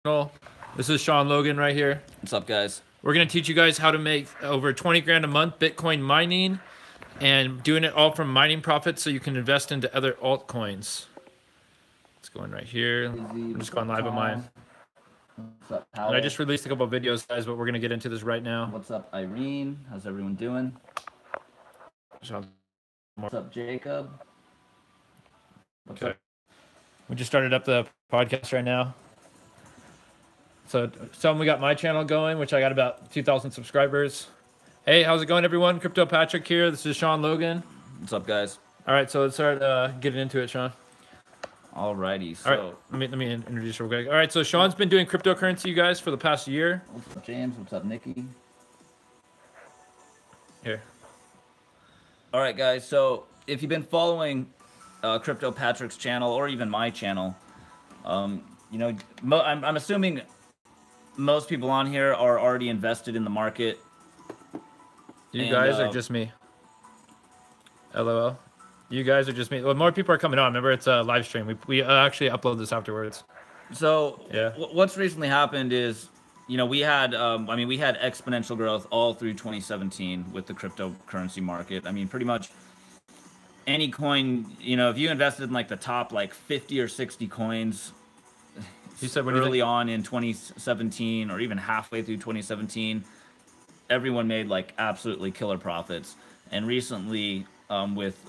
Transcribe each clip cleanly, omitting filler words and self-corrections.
This is Sean Logan right here. What's up, guys? We're going to teach you guys how to make over 20 grand a month Bitcoin mining and doing it all from mining profits so you can invest into other altcoins. It's going right here. I'm just going live on mine. What's up, and I just released a couple of videos, guys, but we're going to get into this right now. What's up, Irene? How's everyone doing? What's up, Jacob? What's up? We just started up the podcast right now. So tell them we got my channel going, which I got about 2,000 subscribers. Hey, how's it going, everyone? Crypto Patrick here. This is Sean Logan. What's up, guys? All right, so let's start getting into it, Sean. Alrighty, so... All right, let me introduce real quick. All right, so Sean's been doing cryptocurrency, you guys, for the past year. What's up, James? What's up, Nikki? Here. All right, guys, so if you've been following Crypto Patrick's channel, or even my channel, you know, I'm assuming most people on here are already invested in the market. You guys are just me. LOL. You guys are just me. Well, more people are coming on. Remember, it's a live stream. We actually upload this afterwards. So yeah, what's recently happened is, you know, we had, I mean, we had exponential growth all through 2017 with the cryptocurrency market. I mean, pretty much any coin, you know, if you invested in like the top like 50 or 60 coins, you said early on in 2017 or even halfway through 2017, everyone made like absolutely killer profits. And recently, with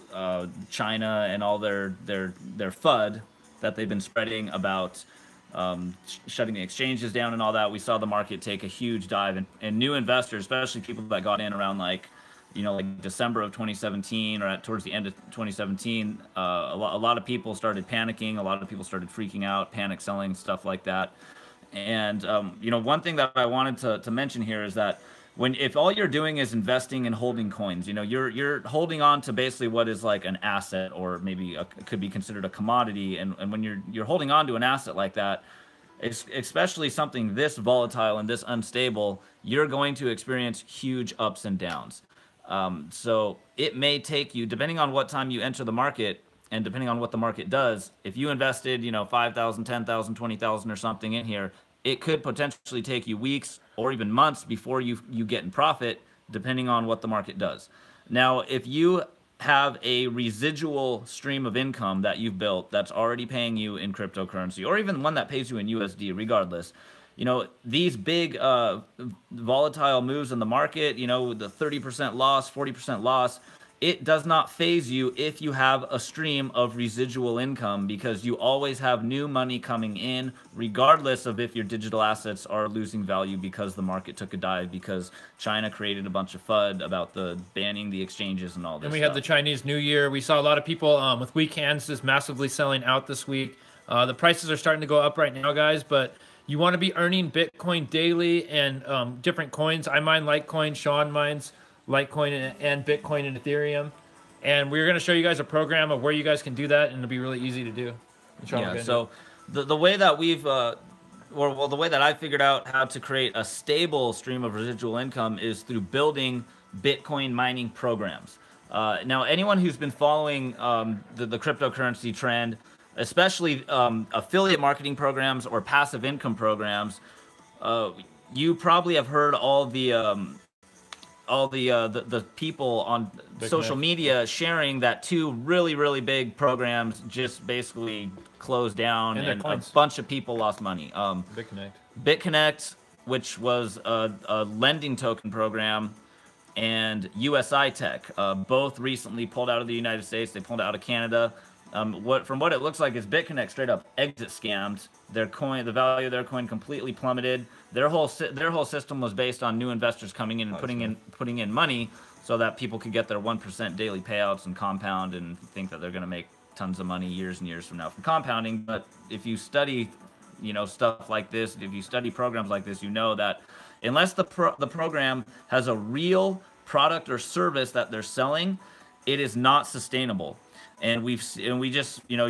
China and all their FUD that they've been spreading about shutting the exchanges down and all that, we saw the market take a huge dive, and new investors, especially people that got in around like, you know, like December of 2017 or towards the end of 2017, a lot of people started panicking. A lot of people started freaking out, panic selling, stuff like that. And, you know, one thing that I wanted to mention here is that if all you're doing is investing and holding coins, you know, you're holding on to basically what is like an asset, or maybe could be considered a commodity. And when you're holding on to an asset like that, especially something this volatile and this unstable, you're going to experience huge ups and downs. So it may take you, depending on what time you enter the market and depending on what the market does, if you invested, you know, 5,000, 10,000, 20,000 or something in here, it could potentially take you weeks or even months before you get in profit, depending on what the market does. Now, if you have a residual stream of income that you've built that's already paying you in cryptocurrency, or even one that pays you in USD, regardless, you know, these big volatile moves in the market, you know, the 30% loss, 40% loss, it does not phase you if you have a stream of residual income, because you always have new money coming in, regardless of if your digital assets are losing value because the market took a dive, because China created a bunch of FUD about the banning the exchanges and all this. And we had the Chinese New Year. We saw a lot of people with weak hands just massively selling out this week. The prices are starting to go up right now, guys, but you want to be earning Bitcoin daily and different coins. I mine Litecoin, Sean mines Litecoin and Bitcoin and Ethereum. And we're going to show you guys a program of where you guys can do that, and it'll be really easy to do. Yeah, so the way that we've, the way that I figured out how to create a stable stream of residual income is through building Bitcoin mining programs. Now, anyone who's been following the cryptocurrency trend, especially affiliate marketing programs or passive income programs, you probably have heard all the people on social media sharing that two really big programs just basically closed down, and a bunch of people lost money. BitConnect, which was a lending token program, and USI Tech, both recently pulled out of the United States. They pulled out of Canada. From what it looks like is BitConnect straight up exit scammed. Their coin, the value of their coin completely plummeted. Their whole system was based on new investors coming in and putting in money so that people could get their 1% daily payouts and compound and think that they're going to make tons of money years and years from now from compounding. But if you study, you know, stuff like this, if you study programs like this, you know that unless the program has a real product or service that they're selling, it is not sustainable. And we just, you know,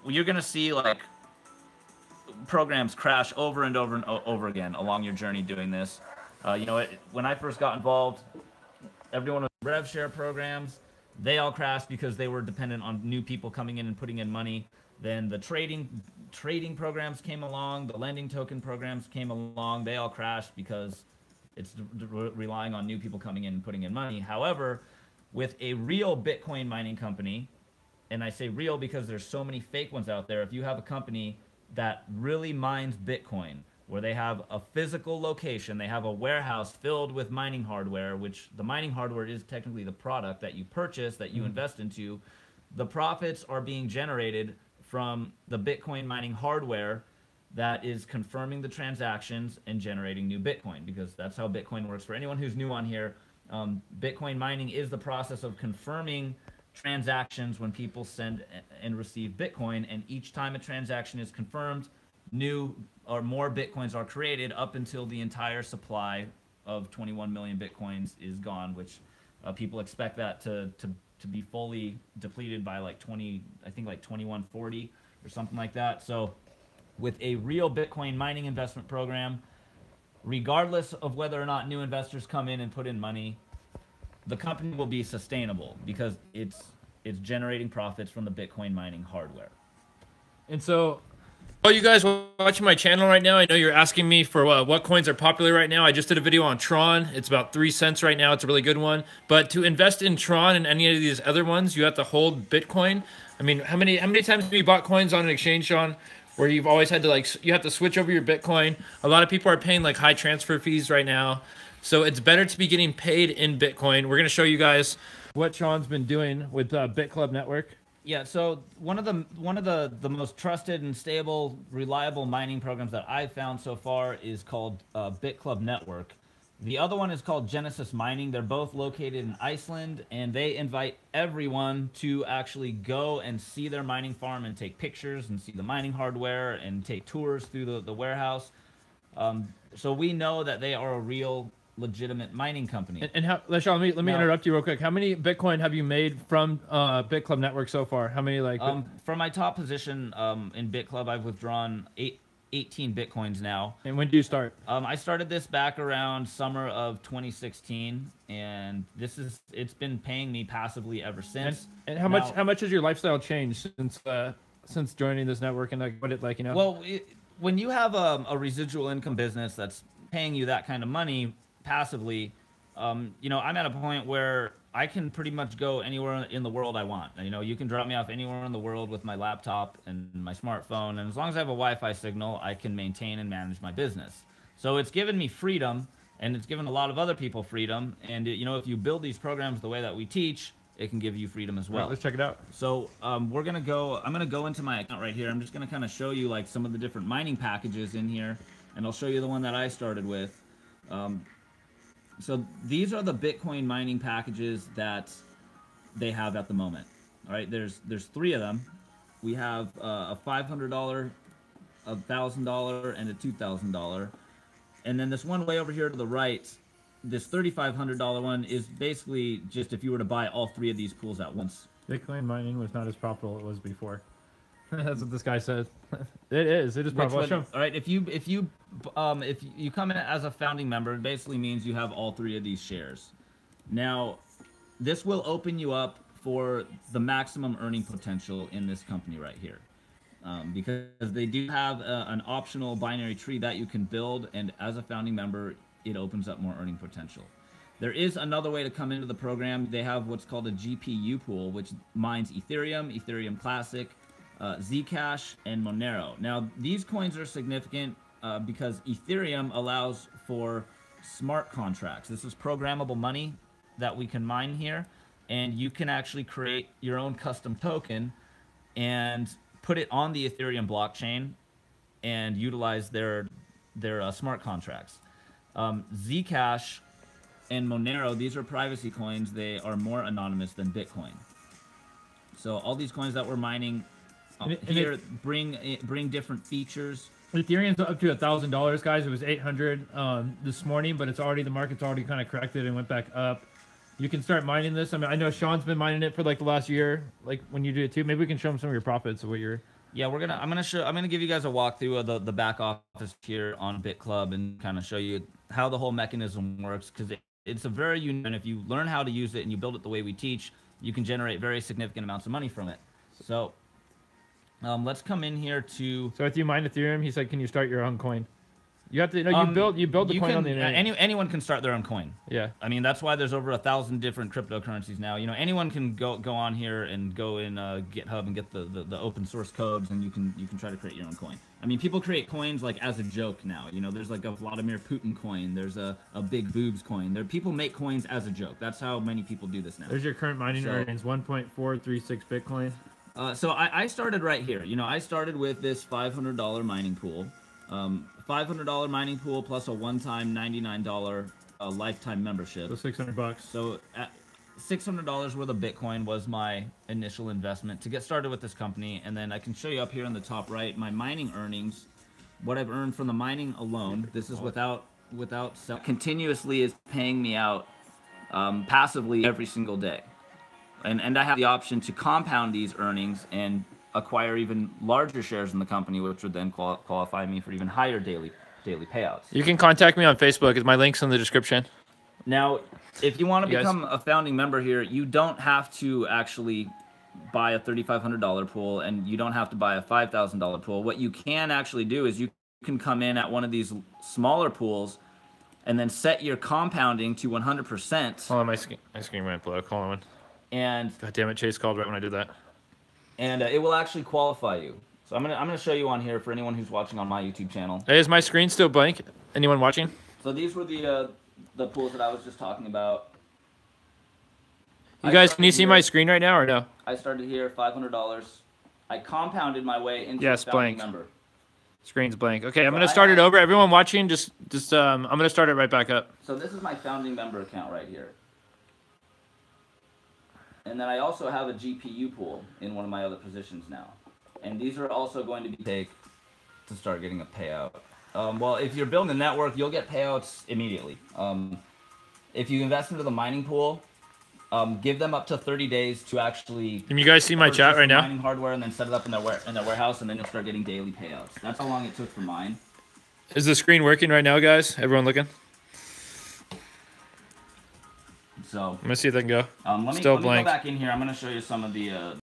you're going to see like programs crash over and over and over again along your journey doing this. You know, when I first got involved, everyone was rev share programs. They all crashed because they were dependent on new people coming in and putting in money. Then the trading trading programs came along, the lending token programs came along. They all crashed because it's relying on new people coming in and putting in money. However, with a real Bitcoin mining company, and I say real because there's so many fake ones out there. If you have a company that really mines Bitcoin, where they have a physical location, they have a warehouse filled with mining hardware, which the mining hardware is technically the product that you purchase, that you invest into. The profits are being generated from the Bitcoin mining hardware that is confirming the transactions and generating new Bitcoin, because that's how Bitcoin works. For anyone who's new on here, Bitcoin mining is the process of confirming transactions when people send and receive Bitcoin, and each time a transaction is confirmed, new or more Bitcoins are created up until the entire supply of 21 million Bitcoins is gone, which people expect that to be fully depleted by like 2140 or something like that. So with a real Bitcoin mining investment program, regardless of whether or not new investors come in and put in money, the company will be sustainable because it's generating profits from the Bitcoin mining hardware. And so, all you guys watching my channel right now, I know you're asking me for what coins are popular right now. I just did a video on Tron. It's about 3 cents right now. It's a really good one. But to invest in Tron and any of these other ones, you have to hold Bitcoin. I mean, how many times have you bought coins on an exchange, Sean, where you've always had to you have to switch over your Bitcoin? A lot of people are paying like high transfer fees right now. So it's better to be getting paid in Bitcoin. We're going to show you guys what Sean's been doing with BitClub Network. Yeah, so one of the most trusted and stable, reliable mining programs that I've found so far is called BitClub Network. The other one is called Genesis Mining. They're both located in Iceland, and they invite everyone to actually go and see their mining farm and take pictures and see the mining hardware and take tours through the warehouse. So we know that they are a real, legitimate mining company. And how, Sean, let me interrupt you real quick. How many Bitcoin have you made from BitClub Network so far? How many from my top position in BitClub, I've withdrawn 18 Bitcoins now. And when did you start? I started this back around summer of 2016, and it's been paying me passively ever since. And how much has your lifestyle changed since joining this network, and what it you know? Well, when you have a residual income business that's paying you that kind of money passively, you know, I'm at a point where I can pretty much go anywhere in the world I want. You know, you can drop me off anywhere in the world with my laptop and my smartphone, and as long as I have a Wi-Fi signal, I can maintain and manage my business. So it's given me freedom, and it's given a lot of other people freedom. And you know, if you build these programs the way that we teach, it can give you freedom as well. Right, let's check it out. So I'm gonna go into my account right here. I'm just gonna kind of show you like some of the different mining packages in here, and I'll show you the one that I started with. So these are the Bitcoin mining packages that they have at the moment. All right, there's 3 of them. We have a $500, a $1,000, and a $2,000. And then this one way over here to the right, this $3,500 one is basically just if you were to buy all 3 of these pools at once. Bitcoin mining was not as profitable as it was before. That's what this guy said. It is profitable. All right, if you come in as a founding member, it basically means you have all 3 of these shares. Now, this will open you up for the maximum earning potential in this company right here, because they do have an optional binary tree that you can build, and as a founding member, it opens up more earning potential. There is another way to come into the program. They have what's called a GPU pool, which mines Ethereum, Ethereum Classic, Zcash, and Monero. Now, these coins are significant because Ethereum allows for smart contracts. This is programmable money that we can mine here, and you can actually create your own custom token and put it on the Ethereum blockchain and utilize their smart contracts. Zcash and Monero, these are privacy coins. They are more anonymous than Bitcoin. So all these coins that we're mining here bring different features. Ethereum's up to $1,000, guys. It was 800 this morning, but the market's already kind of corrected and went back up. You can start mining this. I mean, I know Sean's been mining it for like the last year. Like when you do it too, maybe we can show him some of your profits of what you're. Yeah, I'm gonna give you guys a walkthrough of the back office here on BitClub and kind of show you how the whole mechanism works, because it's a very unique. And if you learn how to use it and you build it the way we teach, you can generate very significant amounts of money from it. So Let's come in here to. So if you mine Ethereum, he said, can you start your own coin? You have to. No, you build the coin on the internet. Anyone can start their own coin. Yeah. I mean, that's why there's over 1,000 different cryptocurrencies now. You know, anyone can go on here and go in GitHub and get the open source codes, and you can try to create your own coin. I mean, people create coins like as a joke now. You know, there's like a Vladimir Putin coin. There's a big boobs coin. People make coins as a joke. That's how many people do this now. There's your current mining earnings, 1.436 Bitcoin. So I started right here. You know, I started with this $500 mining pool. $500 mining pool plus a one-time $99 lifetime membership. So $600. So $600 worth of Bitcoin was my initial investment to get started with this company. And then I can show you up here on the top right, my mining earnings, what I've earned from the mining alone. This is without continuously is paying me out passively every single day. And I have the option to compound these earnings and acquire even larger shares in the company, which would then qualify me for even higher daily payouts. You can contact me on Facebook. My link's in the description. Now, if you want to become a founding member here, you don't have to actually buy a $3,500 pool, and you don't have to buy a $5,000 pool. What you can actually do is you can come in at one of these smaller pools and then set your compounding to 100%. Hold on, my screen went black. Hold on. And God damn it, Chase called right when I did that. And it will actually qualify you. So I'm gonna show you on here for anyone who's watching on my YouTube channel. Hey, is my screen still blank? Anyone watching? So these were the pools that I was just talking about. You guys, can you see my screen right now or no? I started here, $500. I compounded my way into a founding member. Screen's blank. Okay, I'm gonna start it over. Everyone watching, I'm gonna start it right back up. So this is my founding member account right here. And then I also have a GPU pool in one of my other positions now. And these are also going to be take to start getting a payout. Well, if you're building a network, you'll get payouts immediately. If you invest into the mining pool, give them up to 30 days to actually. Can you guys see my chat right now? Mining hardware and then set it up in their warehouse, and then you'll start getting daily payouts. That's how long it took for mine. Is the screen working right now, guys? Everyone looking? So I'm gonna see if they can go. Let me go back in here. I'm gonna show you some of the